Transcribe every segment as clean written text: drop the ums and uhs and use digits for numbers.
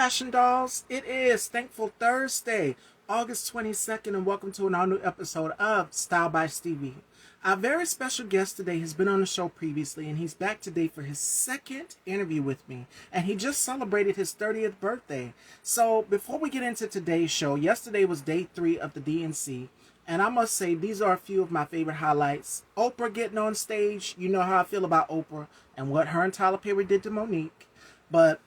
Fashion Dolls. It is Thankful Thursday, August 22nd, and welcome to an all new episode of Style by Stevie. Our very special guest today has been on the show previously, and he's back today for his second interview with me. And he just celebrated his 30th birthday. So, before we get into today's show, yesterday was day 3 of the DNC. And I must say, these are a few of my favorite highlights. Oprah getting on stage. You know how I feel about Oprah and what her and Tyler Perry did to Monique. But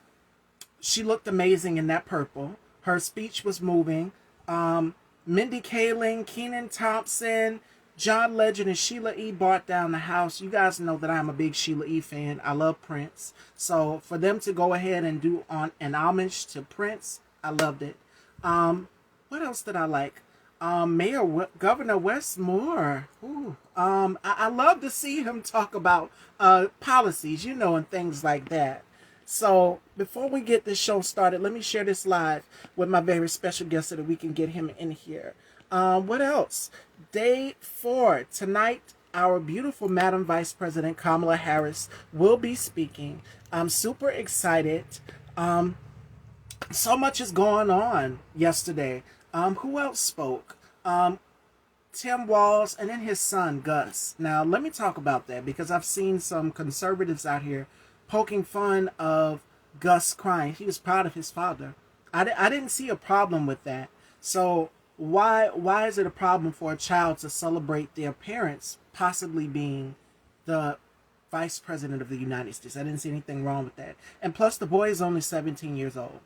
she looked amazing in that purple. Her speech was moving. Mindy Kaling, Kenan Thompson, John Legend, and Sheila E. brought down the house. You guys know that I'm a big Sheila E. fan. I love Prince. So for them to go ahead and do on an homage to Prince, I loved it. What else did I like? Governor Westmore. I love to see him talk about policies, and things like that. So before we get this show started, let me share this live with my very special guest so that we can get him in here. What else? Day 4. Tonight, our beautiful Madam Vice President Kamala Harris will be speaking. I'm super excited. So much is going on yesterday. Who else spoke? Tim Walz and then his son, Gus. Now, let me talk about that because I've seen some conservatives out here poking fun of Gus crying. He was proud of his father. I didn't see a problem with that. So why is it a problem for a child to celebrate their parents possibly being the vice president of the United States? I didn't see anything wrong with that. And plus, the boy is only 17 years old.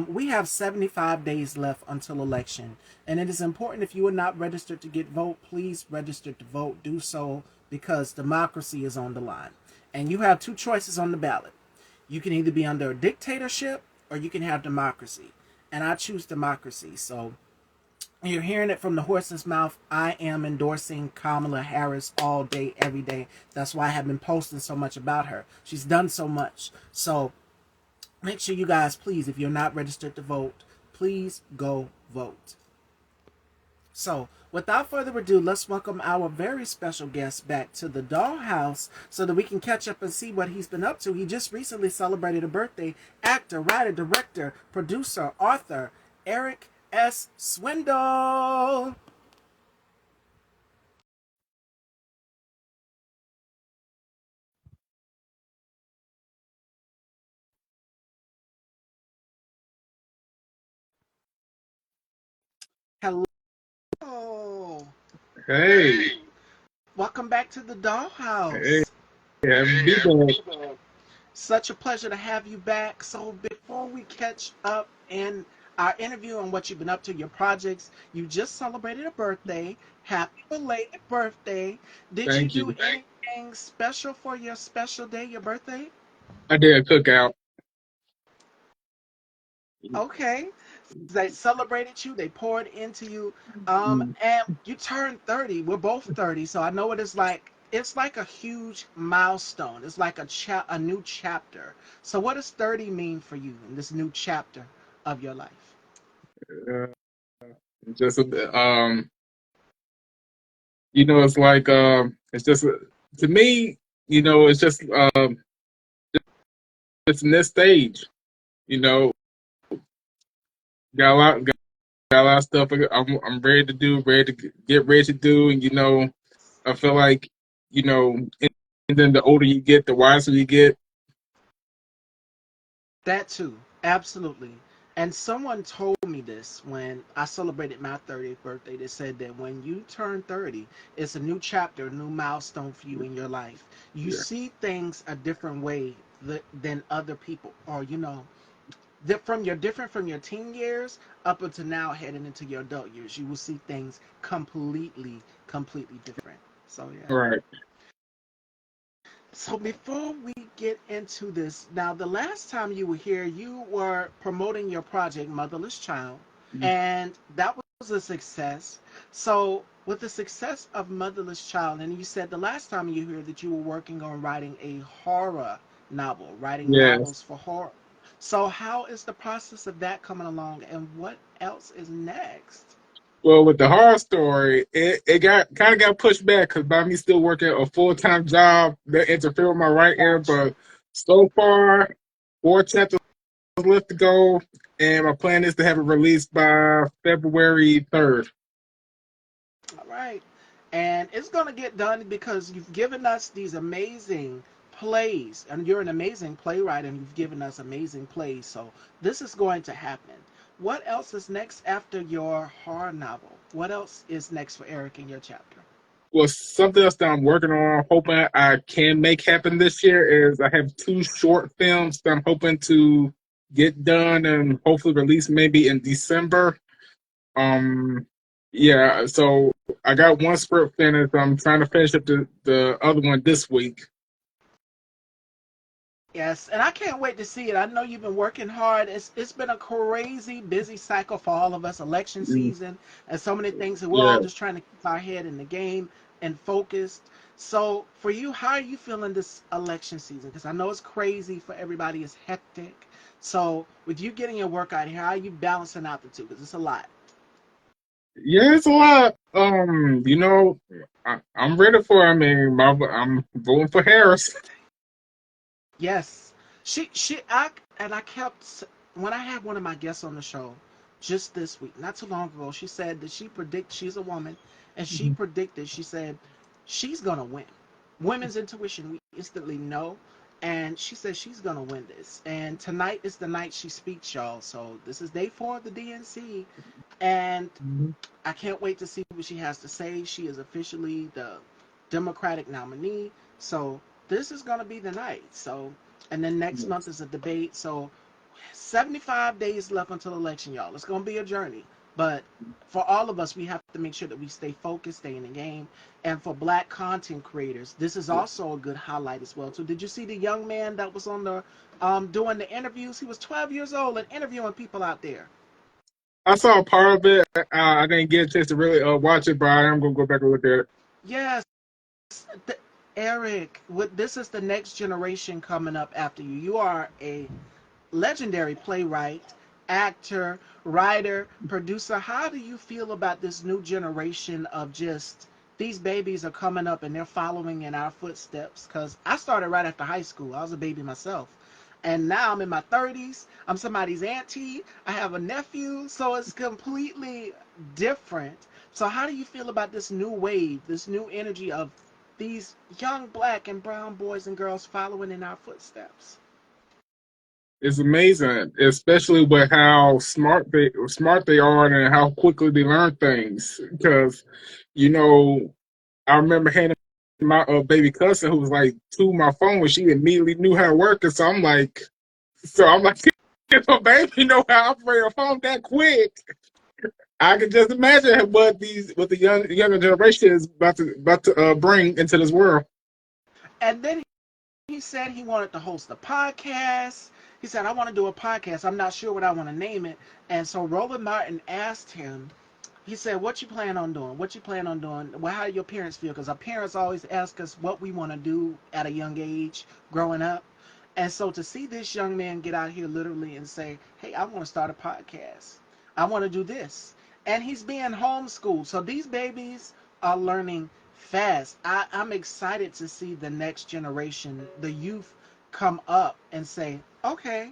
We have 75 days left until election. And it is important, if you are not registered to get vote, please register to vote. Do so because democracy is on the line. And you have two choices on the ballot. You can either be under a dictatorship or you can have democracy. And I choose democracy. So you're hearing it from the horse's mouth. I am endorsing Kamala Harris all day, every day. That's why I have been posting so much about her. She's done so much. So make sure you guys, please, if you're not registered to vote, please go vote. So, without further ado, let's welcome our very special guest back to the Dollhouse so that we can catch up and see what he's been up to. He just recently celebrated a birthday. Actor, writer, director, producer, author, Eric S. Swindle. Hello. Hey, Welcome back to the hey, Dollhouse. happy to be back. Such a pleasure to have you back. So before we catch up in our interview on what you've been up to, your projects, you just celebrated a birthday. Happy belated birthday. Did you Thank do you. anything special for your special day, your birthday? I did a cookout. Okay. They celebrated you, they poured into you. Mm, And you turned 30. We're both 30, so I know what it's like. It's like a huge milestone. It's like a new chapter. So what does 30 mean for you in this new chapter of your life? uh, just a bit, it's like it's just to me, it's just in this stage. You know, got a lot of stuff I'm ready to do, ready to get ready to do, and I feel like and then the older you get, the wiser you get. That too, absolutely. And someone told me this when I celebrated my 30th birthday. They said that when you turn 30, it's a new chapter, a new milestone for you in your life. You Yeah, see things a different way than other people, or you're different from your teen years up until now, heading into your adult years. You will see things completely different. So yeah. right. So before we get into this, now the last time you were here, you were promoting your project, Motherless Child, and that was a success. So with the success of Motherless Child, and you said the last time you were here that you were working on writing a horror novel, writing Yes. novels for horror. So how is the process of that coming along, and what else is next? Well, with the horror story, it got kind of got pushed back because by me still working a full-time job that interfered with my right ear. Gotcha. But so far, 4 chapters left to go, and my plan is to have it released by February 3rd. All right. And it's going to get done because you've given us these amazing plays, and you're an amazing playwright, and you've given us amazing plays. So this is going to happen. What else is next after your horror novel? What else is next for Eric in your chapter? Well, something else that I'm working on, hoping I can make happen this year, is I have two short films that I'm hoping to get done and hopefully release maybe in December. Um, yeah, so I got one script finished. I'm trying to finish up the other one this week. Yes, and I can't wait to see it. I know you've been working hard. It's been a crazy busy cycle for all of us, election Mm, season, and so many things, and we're yeah. all just trying to keep our head in the game and focused. So, for you, how are you feeling this election season? Because I know it's crazy for everybody. It's hectic. So, with you getting your work out here, how are you balancing out the two? Because it's a lot. Yeah, it's a lot. I'm ready for. I mean, I'm voting for Harris. Yes, I kept when I had one of my guests on the show just this week, not too long ago. She said that she's a woman, and she predicted. She said she's gonna win. Women's intuition, we instantly know, and she said she's gonna win this. And tonight is the night she speaks, y'all. So this is day 4 of the DNC, and I can't wait to see what she has to say. She is officially the Democratic nominee. So this is going to be the night. So, and then next month is a debate. So 75 days left until election, y'all. It's going to be a journey. But for all of us, we have to make sure that we stay focused, stay in the game. And for black content creators, this is also a good highlight as well. So did you see the young man that was on the doing the interviews? He was 12 years old and interviewing people out there. I saw a part of it. I didn't get a chance to really watch it, but I am gonna go back and look at it. Yes, Eric, this is the next generation coming up after you. You are a legendary playwright, actor, writer, producer. How do you feel about this new generation of just these babies are coming up and they're following in our footsteps? Because I started right after high school. I was a baby myself. And now I'm in my 30s. I'm somebody's auntie. I have a nephew. So it's completely different. So, how do you feel about this new wave, this new energy of these young black and brown boys and girls following in our footsteps? It's amazing, especially with how smart they are and how quickly they learn things. Because, you know, I remember handing my baby cousin who was like 2 my phone when she immediately knew how to work it. So I'm like, if a baby know how to operate a phone that quick, I can just imagine what the younger generation is about to bring into this world. And then he said he wanted to host a podcast. He said, I want to do a podcast. I'm not sure what I want to name it. And so Roland Martin asked him, he said, what you plan on doing? What you plan on doing? Well, how do your parents feel? Because our parents always ask us what we want to do at a young age growing up. And so to see this young man get out here literally and say, hey, I want to start a podcast. I want to do this. And he's being homeschooled. So these babies are learning fast. I'm excited to see the next generation, the youth, come up and say, okay,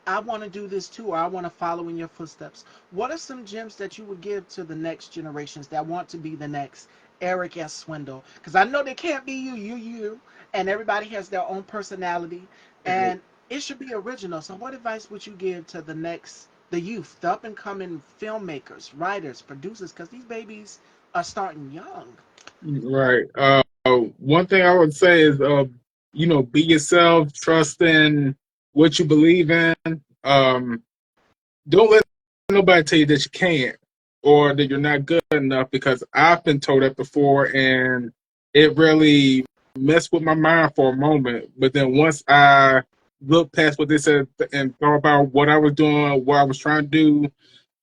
I want to do this too, or I want to follow in your footsteps. What are some gems that you would give to the next generations that want to be the next Eric S. Swindle? Because I know they can't be you, and everybody has their own personality, and it should be original. So, what advice would you give to the youth, the up and coming filmmakers, writers, producers? Because these babies are starting young. Right. One thing I would say is, be yourself, trust in what you believe in. Um, don't let nobody tell you that you can't or that you're not good enough because I've been told that before and it really messed with my mind for a moment. But then once I looked past what they said and thought about what I was doing, what I was trying to do,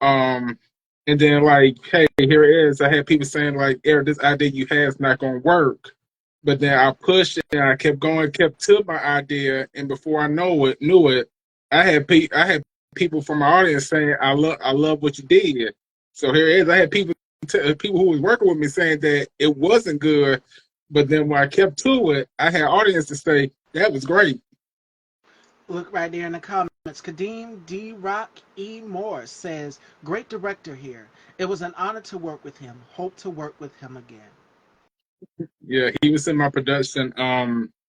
um, and then like, hey, here it is. I had people saying like, Eric, this idea you had is not gonna work. But then I pushed and I kept going, kept to my idea, and before I knew it, I had people from my audience saying, I love what you did. So here it is. I had people who was working with me saying that it wasn't good, but then when I kept to it, I had audience to say that was great. Look right there in the comments. Kadeem D. Rock E. Moore says, great director here. It was an honor to work with him. Hope to work with him again. Yeah, he was in my production,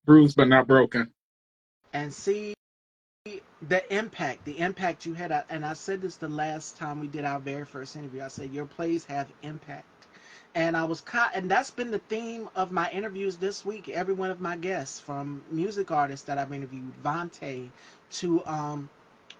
Bruised but Not Broken. And see the impact you had. And I said this the last time we did our very first interview. I said, your plays have impact. And I was caught, and that's been the theme of my interviews this week. Every one of my guests, from music artists that I've interviewed, Vontae, to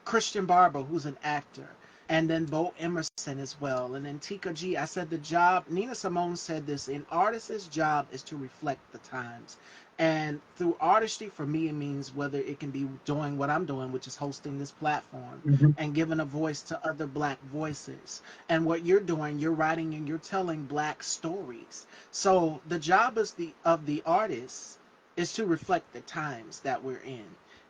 Christian Barber, who's an actor, and then Bo Emerson as well, and then Tika G. I said the job, Nina Simone said this, an artist's job is to reflect the times. And through artistry, for me, it means whether it can be doing what I'm doing, which is hosting this platform Mm-hmm. and giving a voice to other black voices. And what you're doing, you're writing and you're telling black stories. So the job is of the artist is to reflect the times that we're in.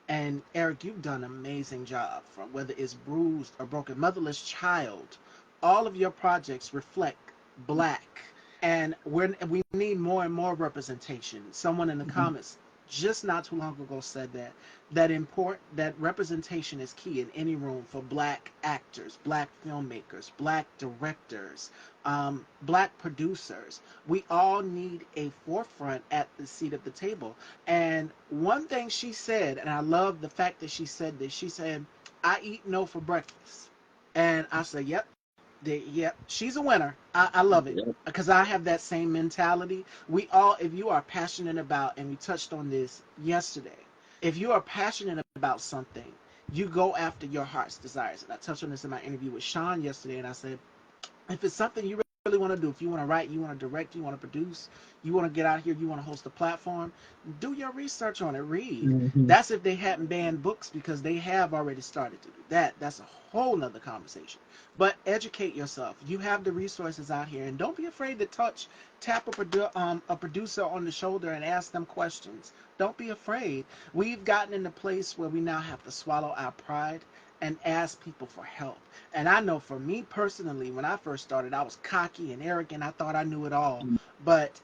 And Eric, you've done an amazing job, from whether it's Bruised or Broken, Motherless Child. All of your projects reflect black. And we need more and more representation. Someone in the comments just not too long ago said that representation is key in any room for black actors, black filmmakers, black directors, black producers. We all need a forefront at the seat of the table. And one thing she said, and I love the fact that she said this, she said, I eat no for breakfast. And I said, yep, yep, she's a winner. I love it Yeah. because I have that same mentality. We all, if you are passionate about, and we touched on this yesterday, if you are passionate about something, you go after your heart's desires. And I touched on this in my interview with Sean yesterday, and I said, if it's something you really want to do, if you want to write, you want to direct, you want to produce, you want to get out here, you want to host a platform, do your research on it. Read. Mm-hmm. That's if they hadn't banned books, because they have already started to do that. That's a whole nother conversation. But educate yourself. You have the resources out here, and don't be afraid to tap a producer on the shoulder and ask them questions. Don't be afraid. We've gotten in a place where we now have to swallow our pride and ask people for help. And I know for me personally, when I first started, I was cocky and arrogant. I thought I knew it all. But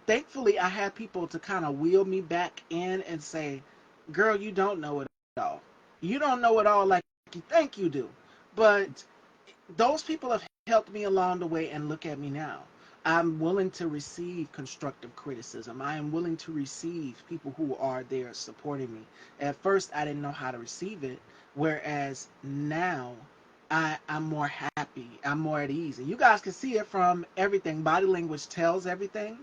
thankfully I had people to kind of wheel me back in and say, girl, you don't know it all. You don't know it all like you think you do. But those people have helped me along the way, and look at me now. I'm willing to receive constructive criticism. I am willing to receive people who are there supporting me. At first, I didn't know how to receive it, whereas now I'm more happy. I'm more at ease. And you guys can see it from everything. Body language tells everything,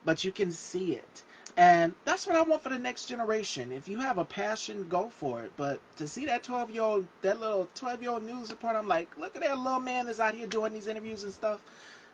but you can see it. And that's what I want for the next generation. If you have a passion, go for it. But to see that little 12-year-old news report, I'm like, look at that little man that's out here doing these interviews and stuff.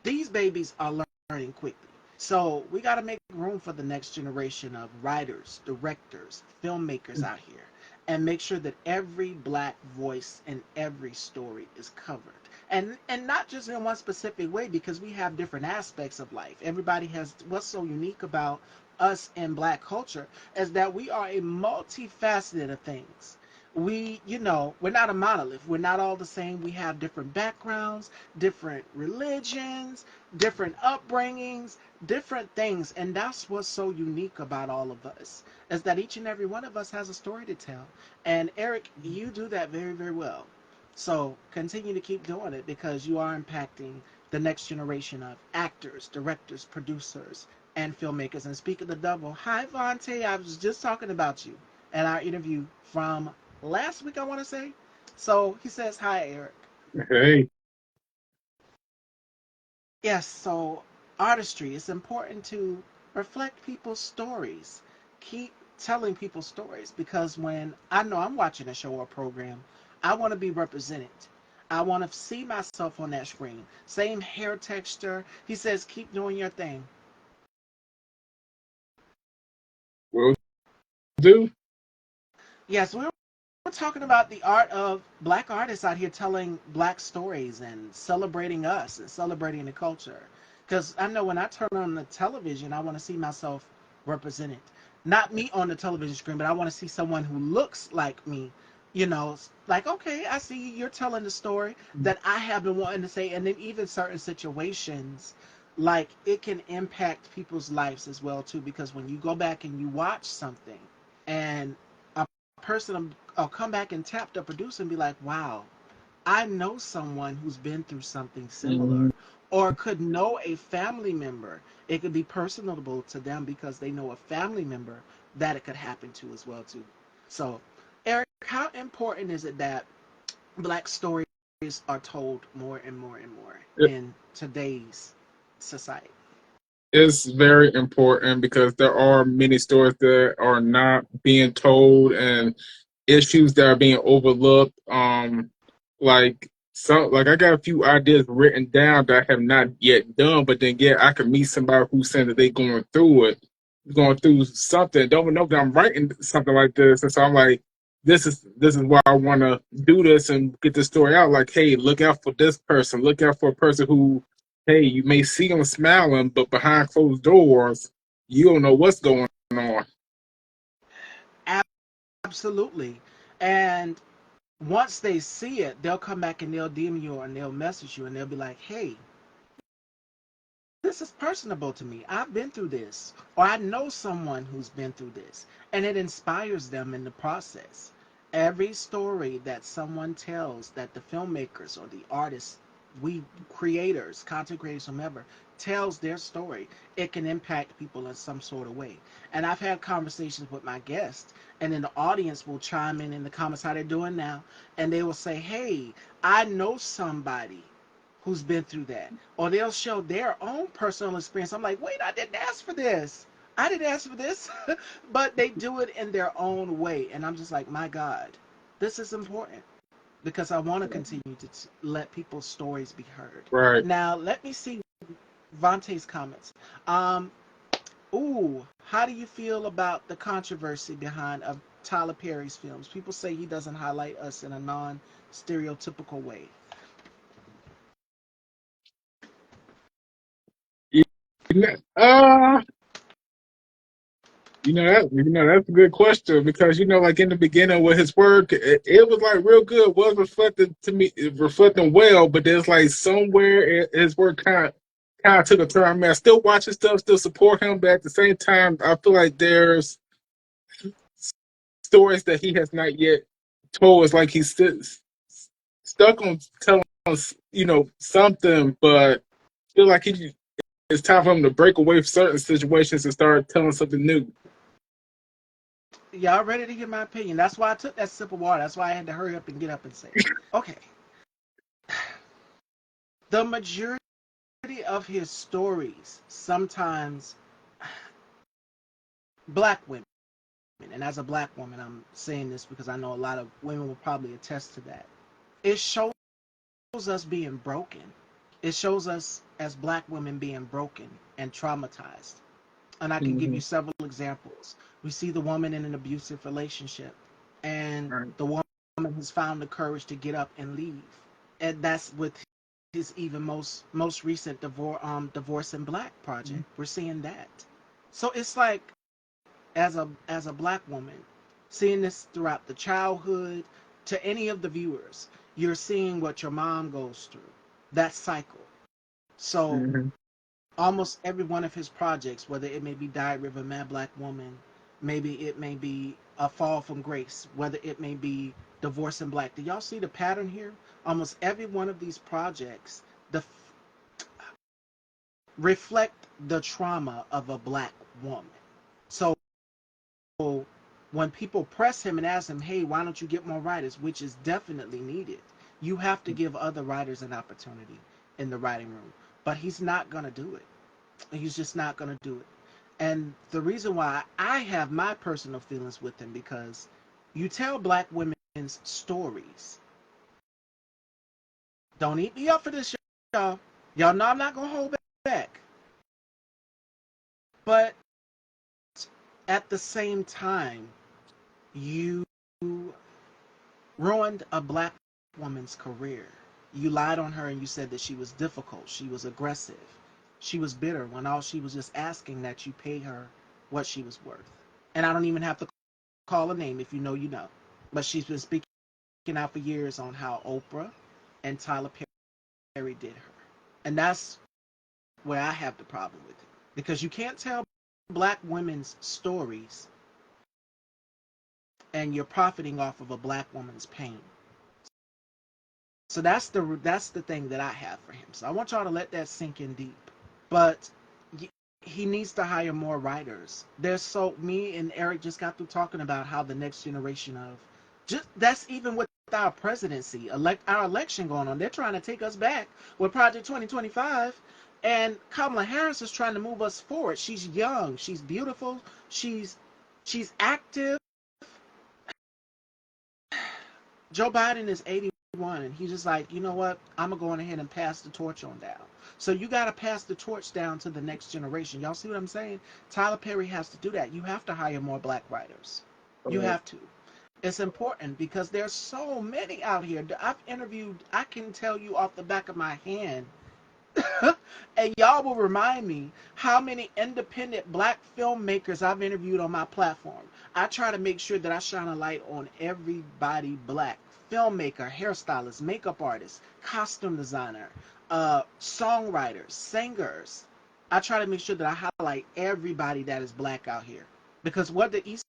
These babies are learning quickly. So we got to make room for the next generation of writers, directors, filmmakers out here, and make sure that every black voice in every story is covered. And not just in one specific way, because we have different aspects of life. Everybody has, what's so unique about us in black culture is that we are a multifaceted of things. We're not a monolith. We're not all the same. We have different backgrounds, different religions, different upbringings, different things. And that's what's so unique about all of us, is that each and every one of us has a story to tell. And Eric, you do that very, very well. So continue to keep doing it, because you are impacting the next generation of actors, directors, producers, and filmmakers. And speak of the devil, hi Vontae, I was just talking about you in our interview from last week, I want to say. So he says, hi, Eric. Hey. Yes, so artistry, it's important to reflect people's stories. Keep telling people's stories, because when I know I'm watching a show or program, I want to be represented. I want to see myself on that screen. Same hair texture. He says, keep doing your thing. Will do. Yes, we're talking about the art of black artists out here telling black stories and celebrating us and celebrating the culture. Because I know when I turn on the television, I want to see myself represented. Not me on the television screen, but I want to see someone who looks like me. Like, okay, I see you're telling the story that I have been wanting to say. And then even certain situations, like, it can impact people's lives as well, too. Because when you go back and you watch something, and a person will come back and tap the producer and be like, wow, I know someone who's been through something Mhm. similar, or could know a family member. It could be personable to them because they know a family member that it could happen to as well too. So, Eric, how important is it that black stories are told more and more and more in today's society? It's very important because there are many stories that are not being told and issues that are being overlooked. Like I got a few ideas written down that I have not yet done, but then yeah, I could meet somebody who's saying that they going through something. Don't know that I'm writing something like this, and so I'm like, this is why I want to do this and get the story out. Like, hey, look out for this person. Look out for a person who, hey, you may see them smiling, but behind closed doors, you don't know what's going on. Absolutely. And once they see it, they'll come back and they'll DM you and they'll message you and they'll be like, hey, this is personable to me. I've been through this, or I know someone who's been through this, and it inspires them in the process. Every story that someone tells, that the filmmakers or the artists, we creators, content creators, whomever, tells their story, it can impact people in some sort of way. And I've had conversations with my guests, and then the audience will chime in the comments how they're doing now, and they will say, hey, I know somebody who's been through that. Or they'll show their own personal experience. I'm like, wait, I didn't ask for this. I didn't ask for this. But they do it in their own way. And I'm just like, my God, this is important because I want to continue to let people's stories be heard. Right. Now, let me see Vontae's comments. Um, how do you feel about the controversy behind Tyler Perry's films? People say he doesn't highlight us in a non-stereotypical way. You know, that's a good question because like in the beginning with his work, it was like real good, was reflected to me, reflecting well. But there's like somewhere his work kind of took a turn. I mean, I still watch his stuff, still support him, but at the same time, I feel like there's stories that he has not yet told. It's like he's stuck on telling us, something, but I feel like it's time for him to break away from certain situations and start telling something new. Y'all ready to hear my opinion? That's why I took that sip of water. That's why I had to hurry up and get up and say it. Okay. The majority of his stories, sometimes black women, and as a black woman, I'm saying this because I know a lot of women will probably attest to that. It shows us being broken. It shows us as black women being broken and traumatized. And I can give you Mm-hmm. several examples. We see the woman in an abusive relationship, and Right. the woman has found the courage to get up and leave. And that's with his even most recent divorce in black project. We're seeing that. So it's like as a black woman, seeing this throughout the childhood to any of the viewers, you're seeing what your mom goes through. That cycle. So Mm-hmm. almost every one of his projects, whether it may be Diary of a Mad Black Woman, maybe it may be A Fall from Grace, whether it may be Divorce in Black. Do y'all see the pattern here? Almost every one of these projects reflect the trauma of a black woman. So when people press him and ask him, hey, why don't you get more writers, which is definitely needed, you have to give other writers an opportunity in the writing room. But he's not going to do it. He's just not going to do it. And the reason why I have my personal feelings with him, because you tell black women's stories. Don't eat me up for this, y'all. Y'all know I'm not going to hold back. But at the same time, you ruined a black woman's career. You lied on her and you said that she was difficult, she was aggressive, she was bitter, when all she was just asking that you pay her what she was worth. And I don't even have to call a name. If you know, you know. But she's been speaking out for years on how Oprah and Tyler Perry did her. And that's where I have the problem with it. Because you can't tell black women's stories and you're profiting off of a black woman's pain. So that's the thing that I have for him. So I want y'all to let that sink in deep. But he needs to hire more writers. There's so me and Eric just got through talking about how the next generation of just that's even with our presidency, our election going on. They're trying to take us back with Project 2025, and Kamala Harris is trying to move us forward. She's young, she's beautiful, she's she's active. Joe Biden is 81, and he's just like, you know what? I'm gonna go on ahead and pass the torch on down. So you got to pass the torch down to the next generation. Y'all see what I'm saying? Tyler Perry has to do that. You have to hire more black writers. You Right. have to. It's important because there's so many out here. I've interviewed. I can tell you off the back of my hand and y'all will remind me how many independent black filmmakers I've interviewed on my platform. I try to make sure that I shine a light on everybody black filmmaker, hairstylist, makeup artist, costume designer, songwriters, singers. I try to make sure that I highlight everybody that is black out here. Because what did Issa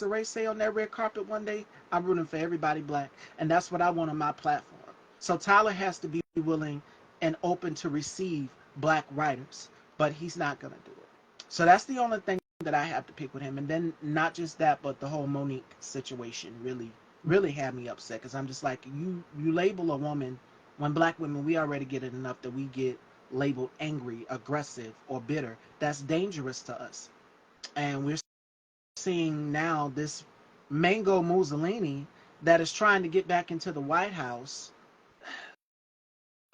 Rae say on that red carpet one day? I'm rooting for everybody black. And that's what I want on my platform. So Tyler has to be willing and open to receive black writers, but he's not going to do it. So that's the only thing that I have to pick with him. And then not just that, but the whole Monique situation really had me upset because I'm just like, you label a woman, when black women, we already get it enough that we get labeled angry, aggressive, or bitter. That's dangerous to us. And we're seeing now this Mango Mussolini that is trying to get back into the White House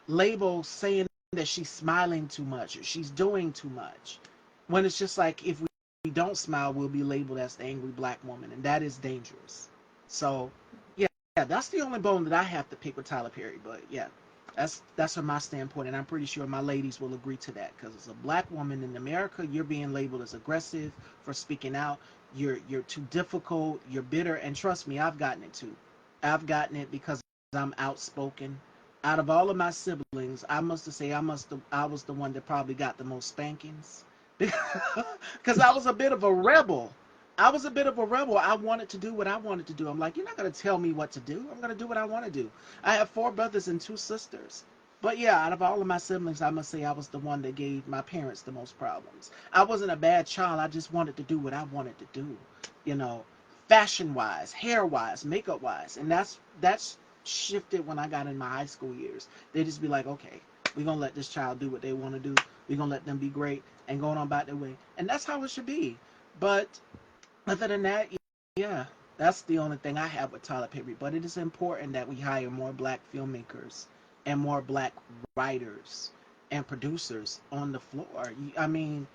label saying that she's smiling too much or she's doing too much. When it's just like if we don't smile, we'll be labeled as the angry black woman, and that is dangerous. So, yeah, that's the only bone that I have to pick with Tyler Perry. But yeah, that's from my standpoint, and I'm pretty sure my ladies will agree to that because as a black woman in America, you're being labeled as aggressive for speaking out. You're too difficult. You're bitter, and trust me, I've gotten it too. I've gotten it because I'm outspoken. Out of all of my siblings, I must say I was the one that probably got the most spankings because I was a bit of a rebel. I was a bit of a rebel. I wanted to do what I wanted to do. I'm like, you're not going to tell me what to do. I'm going to do what I want to do. I have 4 brothers and 2 sisters. But yeah, out of all of my siblings, I must say I was the one that gave my parents the most problems. I wasn't a bad child. I just wanted to do what I wanted to do, you know, fashion wise, hair wise, makeup wise. And that's shifted when I got in my high school years. They just be like, okay, we're going to let this child do what they want to do. We're going to let them be great and going on about their way. And that's how it should be. But other than that, yeah, that's the only thing I have with Tyler Perry. But it is important that we hire more black filmmakers and more black writers and producers on the floor. I mean,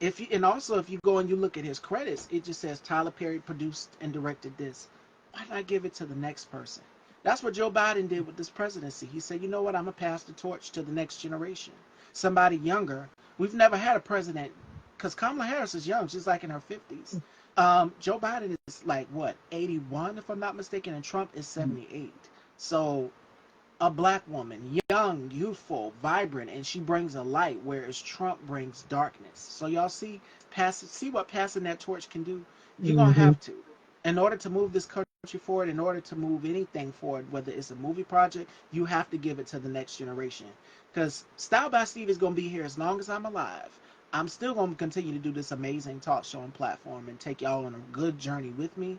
if you, and also if you go and you look at his credits, it just says Tyler Perry produced and directed this. Why not give it to the next person? That's what Joe Biden did with this presidency. He said, you know what, I'm gonna pass the torch to the next generation, somebody younger. We've never had a president because Kamala Harris is young; she's like in her 50s. Joe Biden is like what 81, if I'm not mistaken, and Trump is 78. So a black woman, young, youthful, vibrant, and she brings a light, whereas Trump brings darkness. So y'all see what passing that torch can do. You're gonna Mm-hmm. have to, in order to move this country forward, in order to move anything forward, whether it's a movie project, you have to give it to the next generation. Because Style by Steve is gonna be here as long as I'm alive. I'm still gonna continue to do this amazing talk show and platform and take y'all on a good journey with me.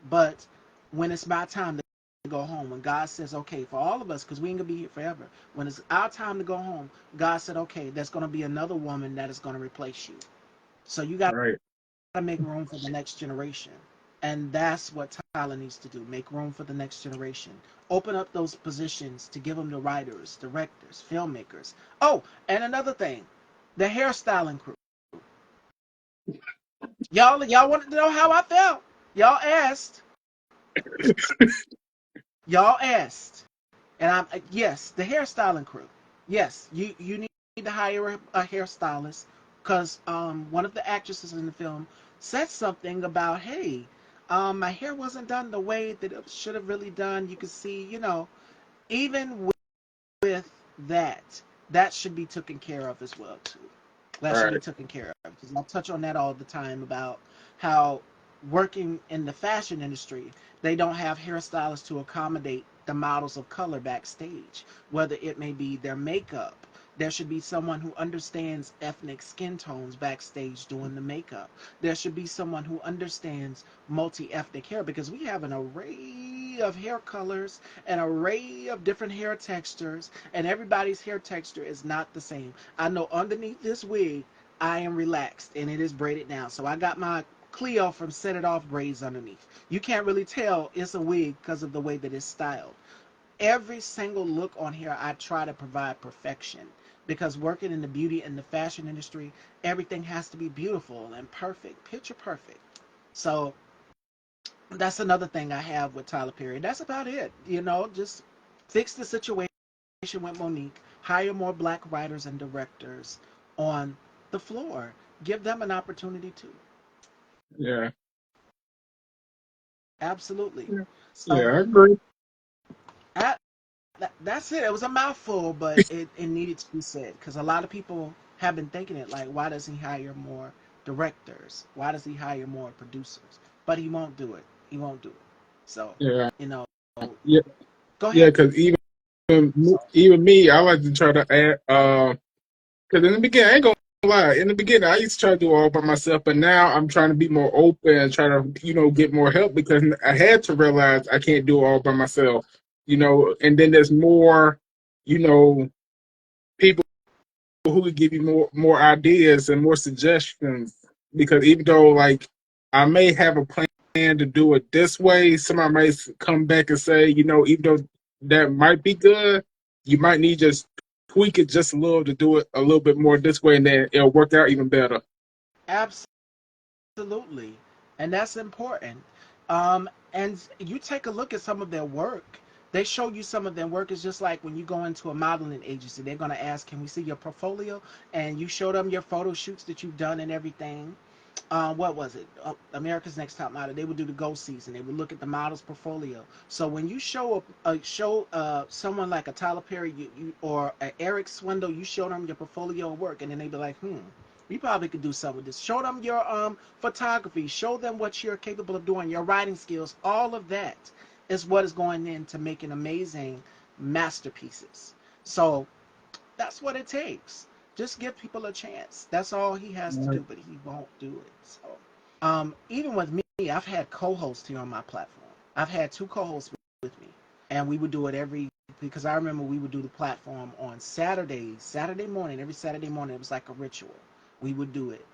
But when it's my time to go home, when God says, okay, for all of us, because we ain't gonna be here forever, when it's our time to go home, God said, okay, there's gonna be another woman that is gonna replace you. So you gotta Right. make room for the next generation. And that's what Tyler needs to do, make room for the next generation. Open up those positions to give them to writers, directors, filmmakers. Oh, and another thing, the hairstyling crew. Y'all wanted to know how I felt. Y'all asked. Y'all asked. And I'm yes, the hairstyling crew. Yes, you need to hire a hairstylist because one of the actresses in the film said something about, hey, my hair wasn't done the way that it should have really done. You could see, even with that, that should be taken care of as well too. That should be Right. taken care of because I touch on that all the time about how working in the fashion industry, they don't have hairstylists to accommodate the models of color backstage, whether it may be their makeup. There should be someone who understands ethnic skin tones backstage doing the makeup. There should be someone who understands multi ethnic hair because we have an array of hair colors, an array of different hair textures, and everybody's hair texture is not the same. I know underneath this wig, I am relaxed and it is braided down. So I got my Cleo from Set It Off braids underneath. You can't really tell it's a wig because of the way that it's styled. Every single look on here, I try to provide perfection because working in the beauty and the fashion industry, everything has to be beautiful and perfect, picture perfect. So that's another thing I have with Tyler Perry. That's about it. Just fix the situation with Monique, hire more black writers and directors on the floor, give them an opportunity too. Yeah. Absolutely. Yeah. Yeah, So I agree. I, that's it. It was a mouthful, but it needed to be said because a lot of people have been thinking it like, why does he hire more directors? Why does he hire more producers? But he won't do it. He won't do it. So, Yeah. you know, Yeah. go Yeah. ahead. Because even me, I like to try to add. Because in the beginning, I ain't gonna lie. In the beginning, I used to try to do it all by myself, but now I'm trying to be more open and try to, get more help because I had to realize I can't do it all by myself. And then there's more, you know, people who could give you more ideas and more suggestions. Because even though like I may have a plan to do it this way, somebody might come back and say, even though that might be good, you might need just tweak it just a little to do it a little bit more this way, and then it'll work out even better. Absolutely. And that's important. And you take a look at some of their work. They show you some of their work. It's just like when you go into a modeling agency, they're going to ask, can we see your portfolio? And you show them your photo shoots that you've done and everything. What was it? America's Next Top Model. They would do the Go season. They would look at the model's portfolio. So when you show someone like a Tyler Perry, or a Eric Swindle, you show them your portfolio of work, and then they be like, we probably could do something with this. Show them your photography. Show them what you're capable of doing. Your writing skills. All of that is what is going into making amazing masterpieces. So that's what it takes. Just give people a chance. That's all he has to Right. do, but he won't do it. So, even with me, I've had co-hosts here on my platform. I've had two co-hosts with me, and we would do it because I remember we would do the platform on Saturdays, Saturday morning, every Saturday morning. It was like a ritual. We would do it.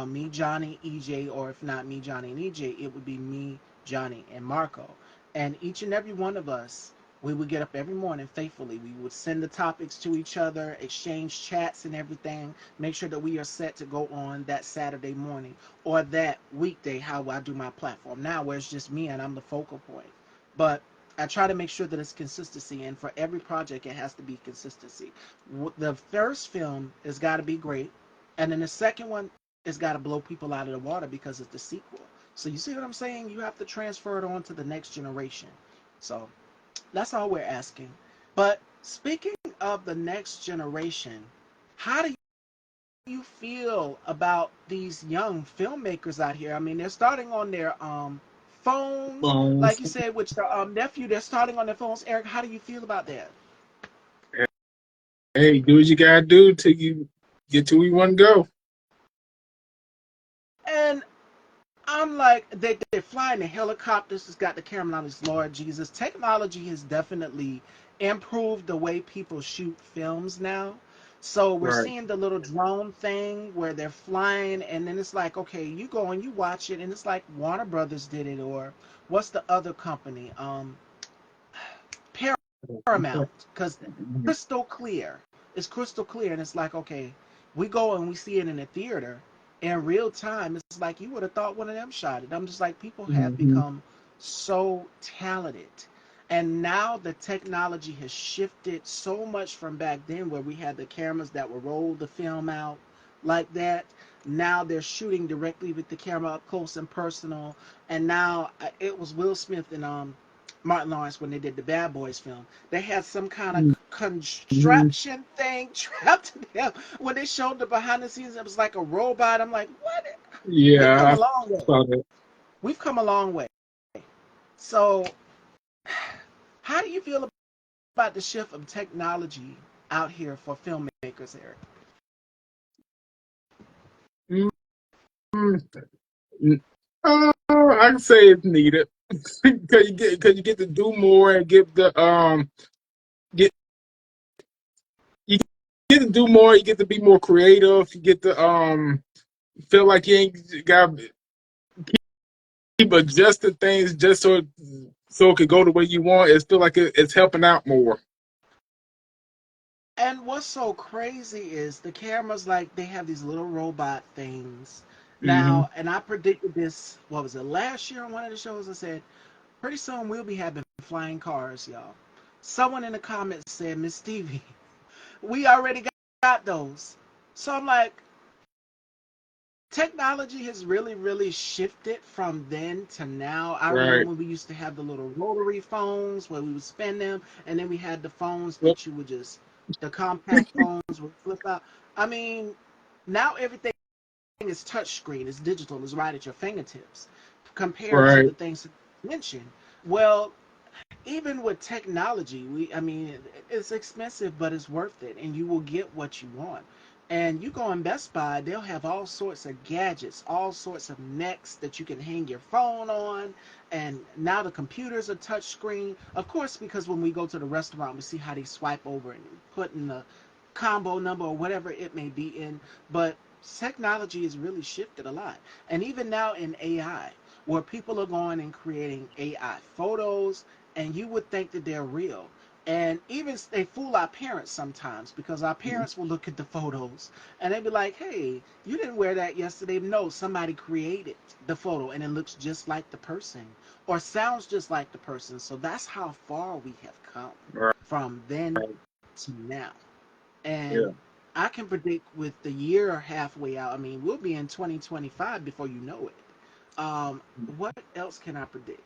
Me, Johnny, EJ, or if not me, Johnny, and EJ, it would be me, Johnny, and Marco. And each and every one of us, we would get up every morning faithfully. We would send the topics to each other, exchange chats and everything, make sure that we are set to go on that Saturday morning or that weekday, how I do my platform now, where it's just me and I'm the focal point. But I try to make sure that it's consistency, and for every project, it has to be consistency. The first film has got to be great, and then the second one has got to blow people out of the water because it's the sequel. So you see what I'm saying? You have to transfer it on to the next generation. So that's all we're asking. But speaking of the next generation, how do you feel about these young filmmakers out here? I mean, they're starting on their phones, like Phones. you said, with your nephew. They're starting on their phones. Eric, how do you feel about that? Hey, do what you gotta do till you get to where you want to go. And I'm like, they're flying the helicopters. It's got the camera on this. Lord Jesus, technology has definitely improved the way people shoot films now. So we're Right. seeing the little drone thing where they're flying, and then it's like, okay, you go and you watch it, and it's like Warner Brothers did it, or what's the other company? Paramount, because crystal clear. It's crystal clear, and it's like, okay, we go and we see it in the theater in real time. It's like you would have thought one of them shot it. I'm just like, people have Mm-hmm. become so talented, and now the technology has shifted so much from back then, where we had the cameras that would roll the film out like that. Now they're shooting directly with the camera up close and personal, and now it was Will Smith and Martin Lawrence when they did the Bad Boys film. They had some kind of Mm-hmm. construction thing trapped in them. When they showed the behind the scenes, it was like a robot. I'm like, what? We come Yeah, a long I way. saw that. we've come a long way. So, how do you feel about the shift of technology out here for filmmakers, Eric? Mm, I can say it's needed because you get to do more and get you get to do more. You get to be more creative. You get to feel like you ain't got to keep adjusting things just so it could go the way you want. It's feel like it's helping out more. And what's so crazy is the cameras, like, they have these little robot things. Hmm. Now, and I predicted this, what was it, last year on one of the shows? I said, pretty soon we'll be having flying cars, y'all. Someone in the comments said, Miss Stevie, we already got those. So I'm like, technology has really, really shifted from then to now. I remember Right. when we used to have the little rotary phones where we would spin them, and then we had the phones Yep. that you would just, the compact phones would flip out. I mean, now everything is touchscreen, it's digital, it's right at your fingertips compared to Right. the things you mentioned. Well, even with technology, I mean, it's expensive, but it's worth it, and you will get what you want. And you go in Best Buy, they'll have all sorts of gadgets, all sorts of necks that you can hang your phone on. And now the computers are touchscreen. Of course, because when we go to the restaurant, we see how they swipe over and put in the combo number or whatever it may be in. But technology has really shifted a lot. And even now in AI, where people are going and creating AI photos, and you would think that they're real. And even they fool our parents sometimes because our parents will look at the photos and they'd be like, hey, you didn't wear that yesterday. No, somebody created the photo and it looks just like the person or sounds just like the person. So that's how far we have come Right. from then to now. Yeah. And I can predict with the year halfway out, I mean, we'll be in 2025 before you know it. What else can I predict?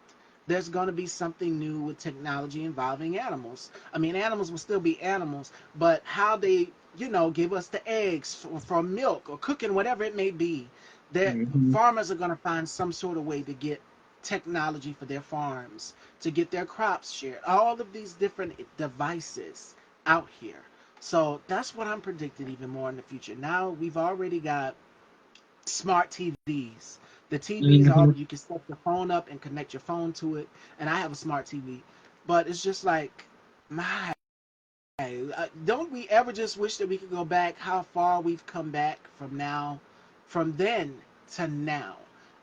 There's going to be something new with technology involving animals. I mean, animals will still be animals, but how they, give us the eggs for milk or cooking, whatever it may be, that Hmm. farmers are going to find some sort of way to get technology for their farms, to get their crops shared. All of these different devices out here. So that's what I'm predicting even more in the future. Now we've already got smart TVs. The TVs Hmm. all you can set your phone up and connect your phone to it. And I have a smart TV, but it's just like, my, don't we ever just wish that we could go back? How far we've come back from now, from then to now,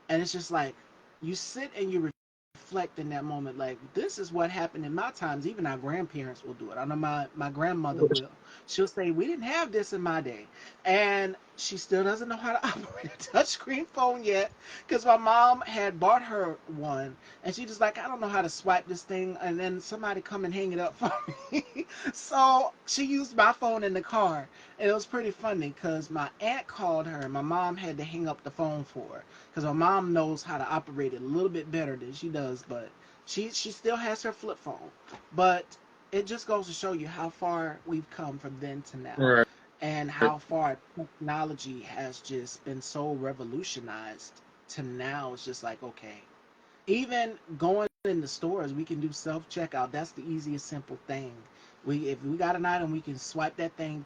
and it's just like you sit and you reflect in that moment. Like, this is what happened in my times. Even our grandparents will do it. I know my grandmother will. She'll say, we didn't have this in my day, and she still doesn't know how to operate a touchscreen phone yet because my mom had bought her one and she just like, I don't know how to swipe this thing, and then somebody come and hang it up for me. So she used my phone in the car, and it was pretty funny because my aunt called her and my mom had to hang up the phone for her because my mom knows how to operate it a little bit better than she does, but she still has her flip phone. But it just goes to show you how far we've come from then to now, Right. and how far technology has just been so revolutionized to now. It's just like, okay, even going in the stores, we can do self checkout. That's the easiest, simple thing. If we got an item, we can swipe that thing.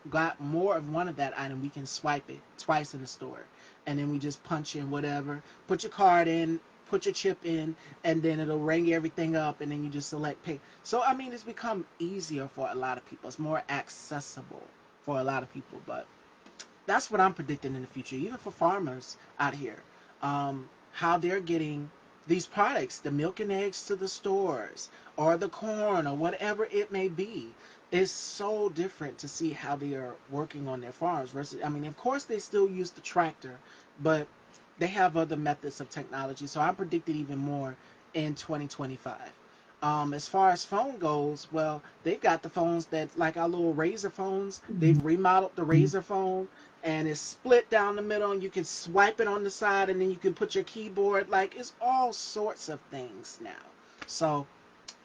Got more of one of that item, we can swipe it twice in the store, and then we just punch in whatever. Put your card in, put your chip in, and then it'll ring everything up, and then you just select pay. So I mean, it's become easier for a lot of people. It's more accessible for a lot of people, but that's what I'm predicting in the future, even for farmers out here. How they're getting these products, the milk and eggs to the stores, or the corn, or whatever it may be, is so different to see how they are working on their farms. Versus, I mean, of course, they still use the tractor, but they have other methods of technology. So I'm predicting even more in 2025. As far as phone goes, well, they've got the phones that, like our little Razor phones, they've remodeled the Razor phone and it's split down the middle and you can swipe it on the side and then you can put your keyboard. Like, it's all sorts of things now. So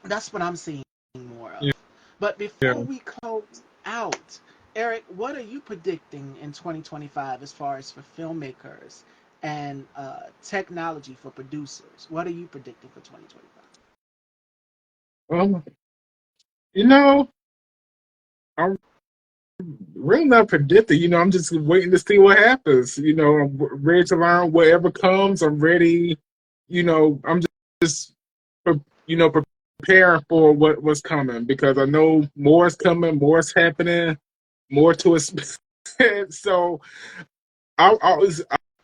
that's what I'm seeing more of. Yeah. But Yeah. before we close out, Eric, what are you predicting in 2025 as far as for filmmakers and technology for producers. What are you predicting for 2025? Um, you know, I'm really not predicting. I'm just waiting to see what happens. I'm ready to learn whatever comes. I'm ready. I'm just preparing for what's coming because I know more is coming, more is happening, more to expect. So I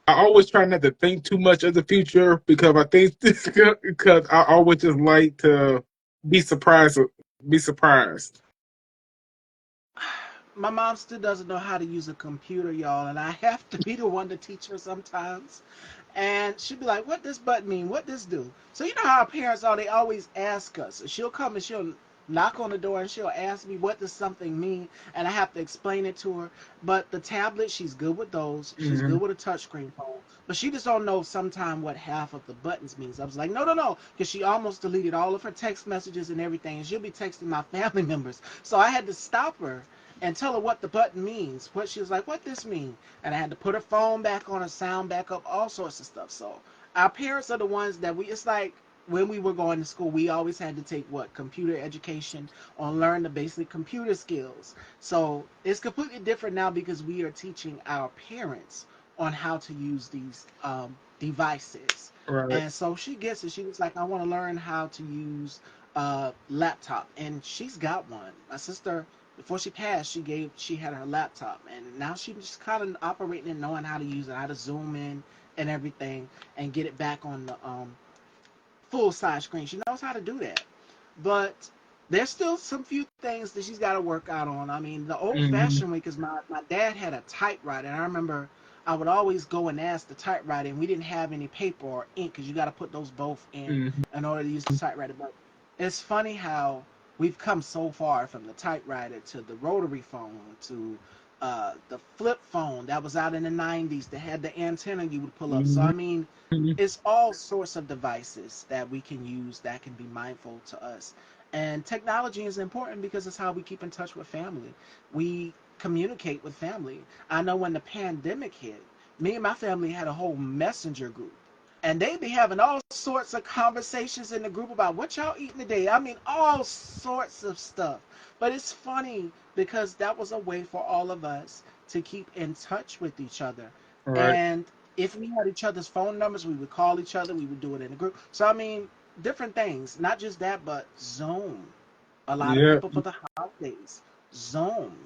always try not to think too much of the future because I think because I always just like to be surprised. Be surprised. My mom still doesn't know how to use a computer, y'all, and I have to be the one to teach her sometimes. And she'll be like, "What this button mean? What this do?" So you know how our parents are; they always ask us. She'll come and she'll knock on the door and she'll ask me, "What does something mean?" And I have to explain it to her. But the tablet, she's good with those. She's Hmm. good with a touchscreen phone. But she just don't know sometime what half of the buttons means. I was like, no, no, no, because she almost deleted all of her text messages and everything, and she'll be texting my family members. So I had to stop her and tell her what the button means. What she was like, what this mean? And I had to put her phone back on, her sound back up, all sorts of stuff. So our parents are the ones that it's like when we were going to school, we always had to take what computer education or learn the basic computer skills. So it's completely different now because we are teaching our parents on how to use these devices. Right. And so she gets it. She was like, I want to learn how to use laptop, and she's got one. My sister, before she passed, she had her laptop, and now she's just kind of operating and knowing how to use it, how to zoom in and everything, and get it back on the full size screen. She knows how to do that, but there's still some few things that she's got to work out on. I mean, the old Hmm. fashioned way, because my dad had a typewriter, and I remember I would always go and ask the typewriter, and we didn't have any paper or ink because you got to put those both Hmm. in order to use the typewriter. But it's funny how we've come so far from the typewriter to the rotary phone to the flip phone that was out in the 90s that had the antenna you would pull up. So, I Hmm. mean, it's all sorts of devices that we can use that can be mindful to us. And technology is important because it's how we keep in touch with family. We communicate with family. I know when the pandemic hit, me and my family had a whole messenger group. And they be having all sorts of conversations in the group about what y'all eating today. I mean, all sorts of stuff. But it's funny because that was a way for all of us to keep in touch with each other. Right. And if we had each other's phone numbers, we would call each other. We would do it in a group. So I mean, different things. Not just that, but Zoom. A lot of Yeah. people for the holidays. Zoom.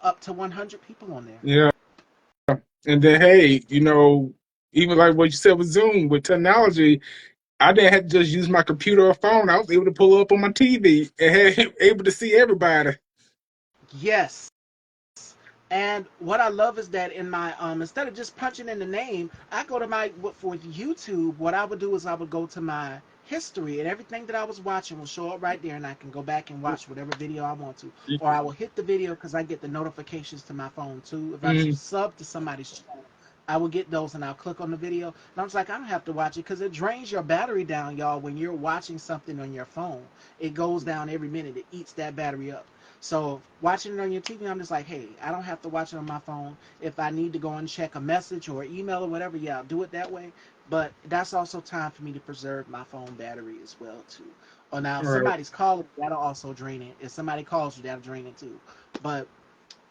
Up to 100 people on there. Yeah. And then hey, even like what you said with Zoom with technology, I didn't have to just use my computer or phone. I was able to pull up on my TV and able to see everybody. Yes. And what I love is that in my instead of just punching in the name, I go to my for YouTube. What I would do is I would go to my history, and everything that I was watching will show up right there, and I can go back and watch whatever video I want to, or I will hit the video because I get the notifications to my phone too. If I Mm-hmm. sub to somebody's channel, I will get those, and I'll click on the video. And I was like, I don't have to watch it because it drains your battery down, y'all. When you're watching something on your phone, it goes down every minute. It eats that battery up. So watching it on your TV, I'm just like, hey, I don't have to watch it on my phone. If I need to go and check a message or email or whatever, yeah, I'll do it that way. But that's also time for me to preserve my phone battery as well too. Or now, if Right. somebody's calling, that'll also drain it. If somebody calls you, that'll drain it too. But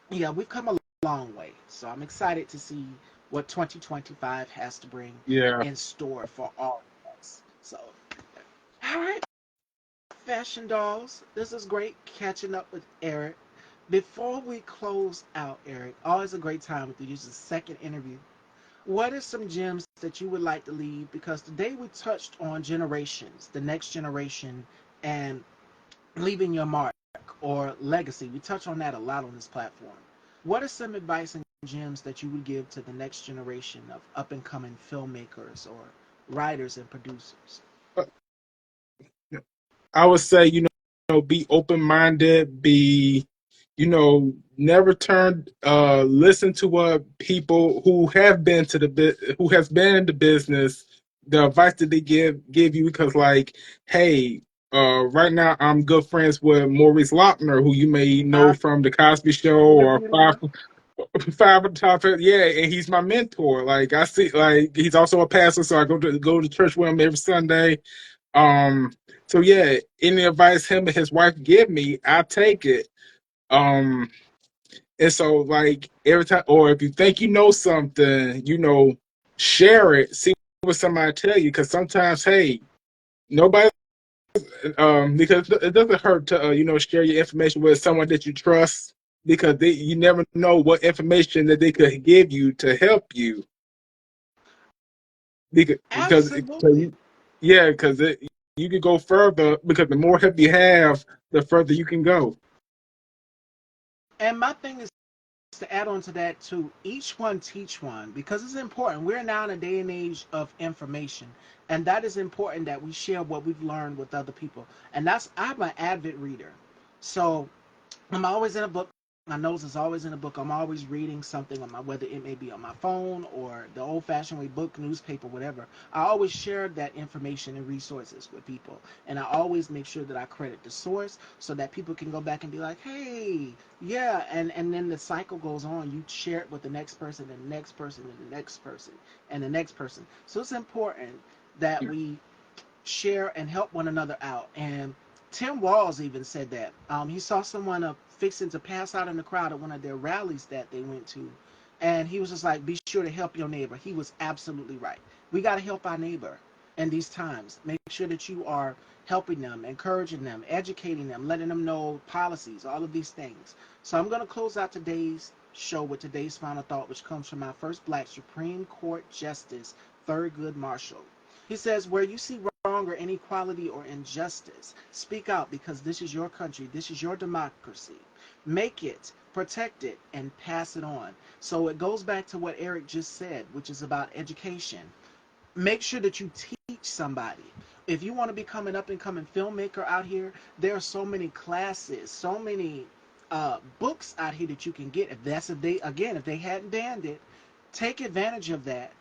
yeah, we've come a long way. So I'm excited to see what 2025 has to bring Yeah. in store for all of us. So, all right, Fashion Dolls, this is great catching up with Eric. Before we close out, Eric, always a great time with you. This is the second interview. What are some gems that you would like to leave? Because today we touched on generations, the next generation, and leaving your mark or legacy. We touch on that a lot on this platform. What are some advice and gems that you would give to the next generation of up and coming filmmakers or writers and producers? I would say, be open minded, never listen to what people who have been to who has been in the business, the advice that they give you, because like, hey, right now I'm good friends with Maurice Lochner, who you may know I from the Cosby Show or interviewed Five. him. Five at the top. Yeah, and he's my mentor. Like I see, like he's also a pastor, so I go to church with him every Sunday. Um, so yeah, any advice him and his wife give me, I take it. Um, and so like every time, or if you think you know something, share it. See what somebody tell you, because sometimes, hey, nobody, because it doesn't hurt to share your information with someone that you trust, because you never know what information that they could give you to help you. Absolutely. Yeah, because you could go further, because the more help you have, the further you can go. And my thing is to add on to that too, each one teach one, because it's important. We're now in a day and age of information, and that is important that we share what we've learned with other people. And that's, I'm an avid reader, so I'm always in a book. My nose is always in a book. I'm always reading something on my, whether it may be on my phone or the old-fashioned way, book, newspaper, whatever. I always share that information and resources with people, and I always make sure that I credit the source so that people can go back and be like, "Hey, yeah," and then the cycle goes on. You share it with the next person, and the next person, and the next person, and the next person. So it's important that we share and help one another out. And Tim Walls even said that. He saw someone fixing to pass out in the crowd at one of their rallies that they went to. And he was just like, be sure to help your neighbor. He was absolutely right. We got to help our neighbor in these times. Make sure that you are helping them, encouraging them, educating them, letting them know policies, all of these things. So I'm going to close out today's show with today's final thought, which comes from our first black Supreme Court Justice, Thurgood Marshall. He says, where you see wrong or inequality or injustice, speak out, because this is your country. This is your democracy. Make it, protect it, and pass it on. So it goes back to what Eric just said, which is about education. Make sure that you teach somebody. If you want to become an up and coming filmmaker out here, there are so many classes, so many books out here that you can get. If they hadn't banned it, take advantage of that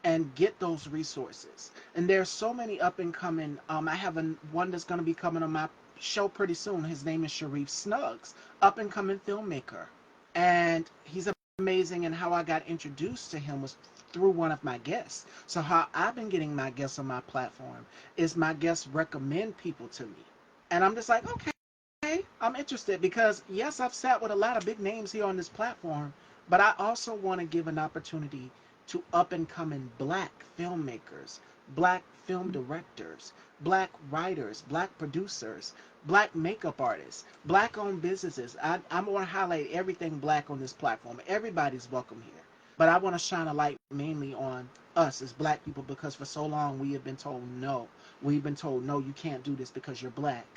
and get those resources. And there's so many up and coming. I have one that's going to be coming on my show pretty soon. His name is Sharif Snuggs, up and coming filmmaker, and he's amazing. And how I got introduced to him was through one of my guests. So how I've been getting my guests on my platform is my guests recommend people to me, and I'm just like, okay, I'm interested, because yes, I've sat with a lot of big names here on this platform, but I also want to give an opportunity to up and coming black filmmakers, black film directors, black writers, black producers, black makeup artists, black owned businesses. I want to highlight everything black on this platform. Everybody's welcome here. But I want to shine a light mainly on us as black people, because for so long we have been told no. We've been told, no, you can't do this because you're black,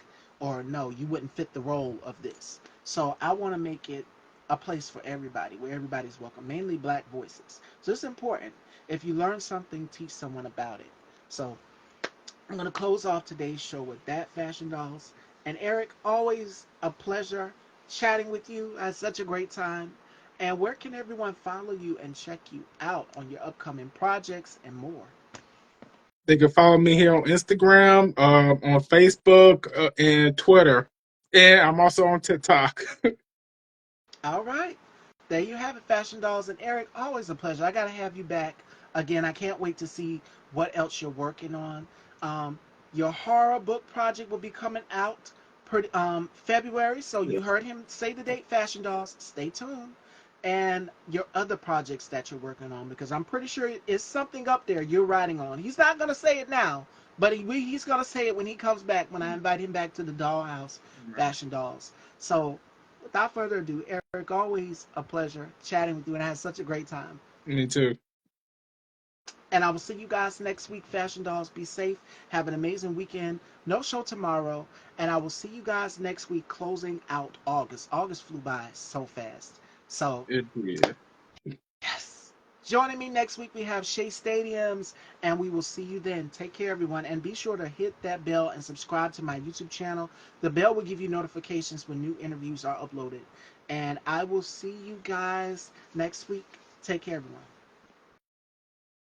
or no, you wouldn't fit the role of this. So I want to make it a place for everybody, where everybody's welcome, mainly black voices. So it's important. If you learn something, teach someone about it. So I'm going to close off today's show with that, Fashion Dolls. And Eric, always a pleasure chatting with you. I had such a great time. And where can everyone follow you and check you out on your upcoming projects and more? They can follow me here on Instagram, on Facebook, and Twitter, and I'm also on TikTok. All right. There you have it, Fashion Dolls. And Eric, always a pleasure. I got to have you back again. I can't wait to see what else you're working on. Um, your horror book project will be coming out February. So you heard him say the date, Fashion Dolls. Stay tuned. And your other projects that you're working on, because I'm pretty sure it's something up there you're writing on. He's not going to say it now, but he's going to say it when he comes back, when I invite him back to the Dollhouse, Fashion Dolls. So without further ado, Eric, always a pleasure chatting with you, and I had such a great time. Me too. And I will see you guys next week, Fashion Dolls. Be safe. Have an amazing weekend. No show tomorrow. And I will see you guys next week, closing out August. August flew by so fast. So, Yeah. yes. Joining me next week, we have Shea Stadiums, and we will see you then. Take care, everyone. And be sure to hit that bell and subscribe to my YouTube channel. The bell will give you notifications when new interviews are uploaded. And I will see you guys next week. Take care, everyone.